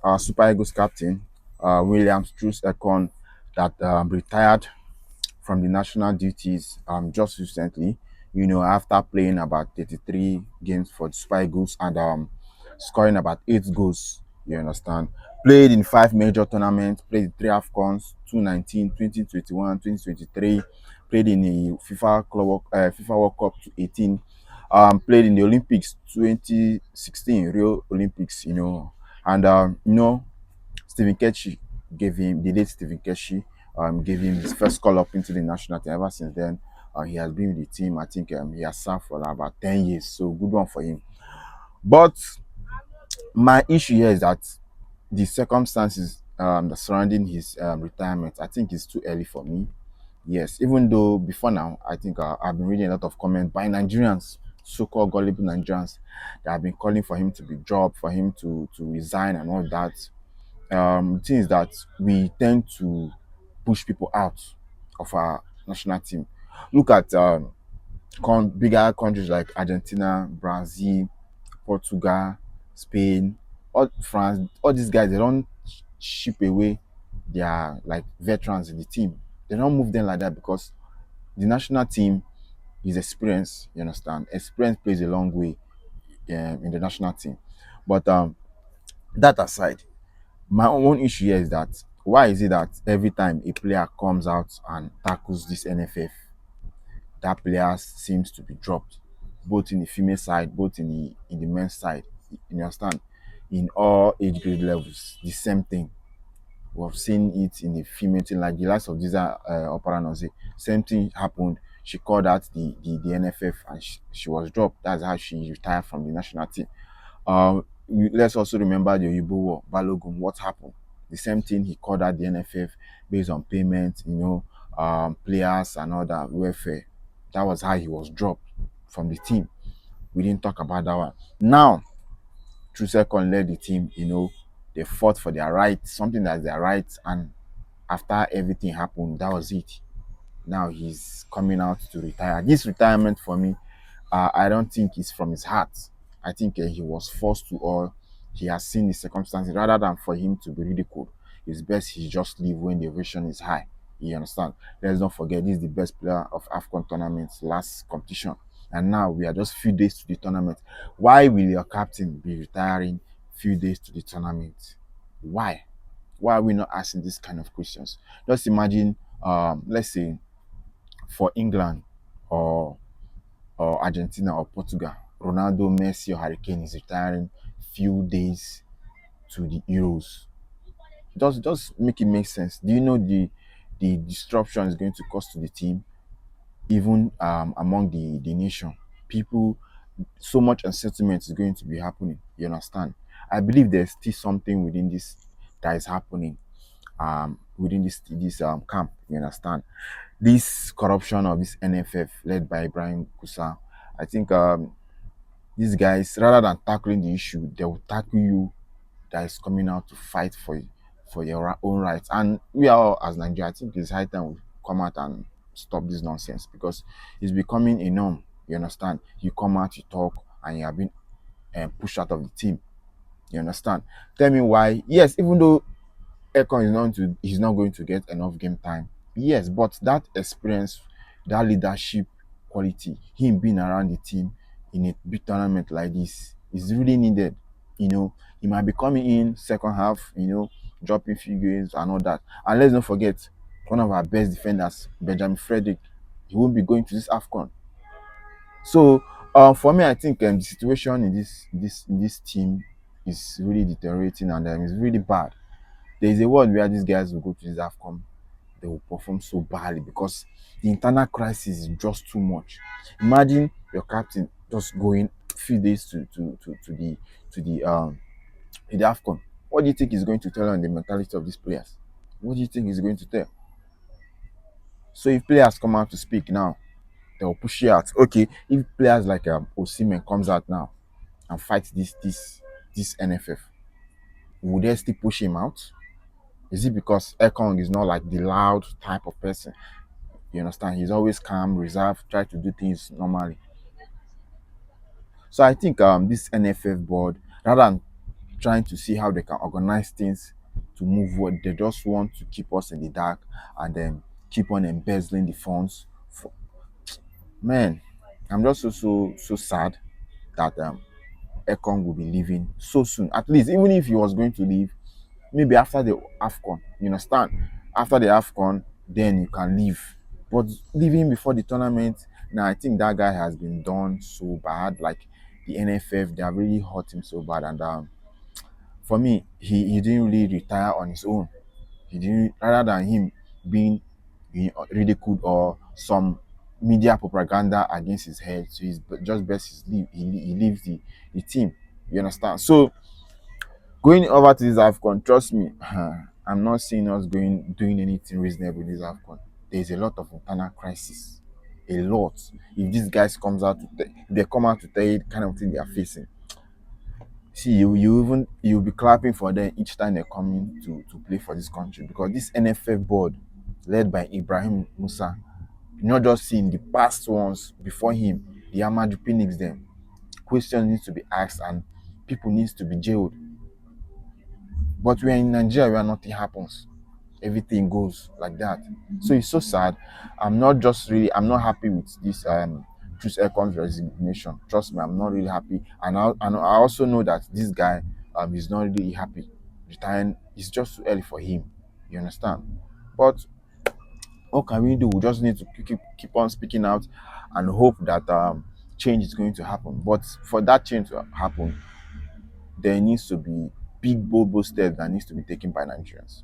our Super Eagles captain, Williams Troost-Ekong, that retired from the national duties just recently, after playing about 33 games for the Super Eagles and scoring about 8 goals, you understand. Played in 5 major tournaments, played in 3 AFCONs, 2019, 2021, 2023, played in the FIFA World Cup 18, played in the Olympics 2016, Rio Olympics, and Stephen Keshi the late Stephen Keshi, gave him his first call up into the national team. Ever since then, he has been with the team. I think he has served for about 10 years. So good one for him. But my issue here is that the circumstances that surrounding his retirement, I think it's too early for me. Yes, even though before now, I think I've been reading a lot of comments by Nigerians, so-called gullible Nigerians, that have been calling for him to be dropped, for him to resign and all that. Thing is that we tend to push people out of our national team. Look at bigger countries like Argentina, Brazil, Portugal, Spain, all France. All these guys, they don't ship away their like veterans in the team. They don't move them like that because the national team is experience. You understand? Experience plays a long way in the national team. But that aside, my own issue here is that why is it that every time a player comes out and tackles this NFF, that player seems to be dropped, both in the female side, both in the men's side. You understand? In all age grade levels, the same thing. We've seen it in the female team, like the last of Giza Oparanoze. Same thing happened. She called out the NFF and she was dropped. That's how she retired from the national team. Let's also remember the Oyibo War, Balogun. What happened? The same thing, he called out the NFF based on payment, players and all that welfare. That was how he was dropped from the team. We didn't talk about that one. Now, Troost-Ekong led the team. They fought for their rights, something that's their rights, and after everything happened, that was it. Now he's coming out to retire. This retirement for me, I don't think it's from his heart. I think he was forced to, or he has seen the circumstances. Rather than for him to be ridiculed, it's best he just leave when the ovation is high. You understand? Let's not forget, this is the best player of AFCON tournament's last competition. And now we are just few days to the tournament. Why will your captain be retiring few days to the tournament? Why? Why are we not asking this kind of questions? Just imagine, let's say, for England or Argentina or Portugal, Ronaldo, Messi, or Hurricane is retiring few days to the Euros. Just make it make sense. Do you know the disruption is going to cause to the team, even among the nation? People, so much unsettlement is going to be happening. You understand? I believe there's still something within this that is happening within this camp. You understand? This corruption of this NFF led by Ibrahim Kusa. I think these guys, rather than tackling the issue, they will tackle you that is coming out to fight for your own rights. And we are all, as Nigeria, I think it's high time we come out and stop this nonsense because it's becoming a norm. You understand? You come out, you talk, and you have been pushed out of the team. You understand? Tell me why. Yes, even though Ekon he's not going to get enough game time. Yes, but that experience, that leadership quality, him being around the team in a big tournament like this is really needed. He might be coming in second half, dropping few games and all that. And let's not forget, one of our best defenders, Benjamin Frederick, he won't be going to this AFCON. So for me, I think the situation in this team is really deteriorating and it's really bad. There is a world where these guys will go to this AFCON, they will perform so badly because the internal crisis is just too much. Imagine your captain just going few days to the AFCON. What do you think is going to tell on the mentality of these players? What do you think is going to tell? So if players come out to speak now, they will push you out. Okay, if players like Osimhen comes out now and fights this NFF, would they still push him out? Is it because Ekong is not like the loud type of person? You understand? He's always calm, reserved, try to do things normally. So I think this NFF board, rather than trying to see how they can organize things to move what they just want to keep us in the dark and then keep on embezzling the funds. For, man, I'm just so sad that Ekong will be leaving so soon. At least, even if he was going to leave, maybe after the AFCON, you understand? After the AFCON, then you can leave. But leaving before the tournament, now I think that guy has been done so bad. Like the NFF, they have really hurt him so bad. And for me, he didn't really retire on his own. He didn't, rather than him being ridiculed or some media propaganda against his head. So he's just best his leave. He leaves the team. You understand? So going over to this AFCON, trust me, I'm not seeing us doing anything reasonable in this AFCON. There's a lot of internal crisis. A lot. If these guys comes out if they come out to tell you the kind of thing they are facing, see you'll be clapping for them each time they come in to play for this country because this NFF board led by Ibrahim Musa, not just seeing the past ones before him, the Amadou Phoenix them. Questions needs to be asked and people needs to be jailed. But we're in Nigeria where nothing happens. Everything goes like that. So it's so sad. I'm not happy with this Troost-Ekong's resignation. Trust me, I'm not really happy. And I also know that this guy is not really happy. Retiring is just too early for him. You understand? But what can we do? We just need to keep on speaking out and hope that change is going to happen. But for that change to happen, there needs to be big bold steps that needs to be taken by Nigerians.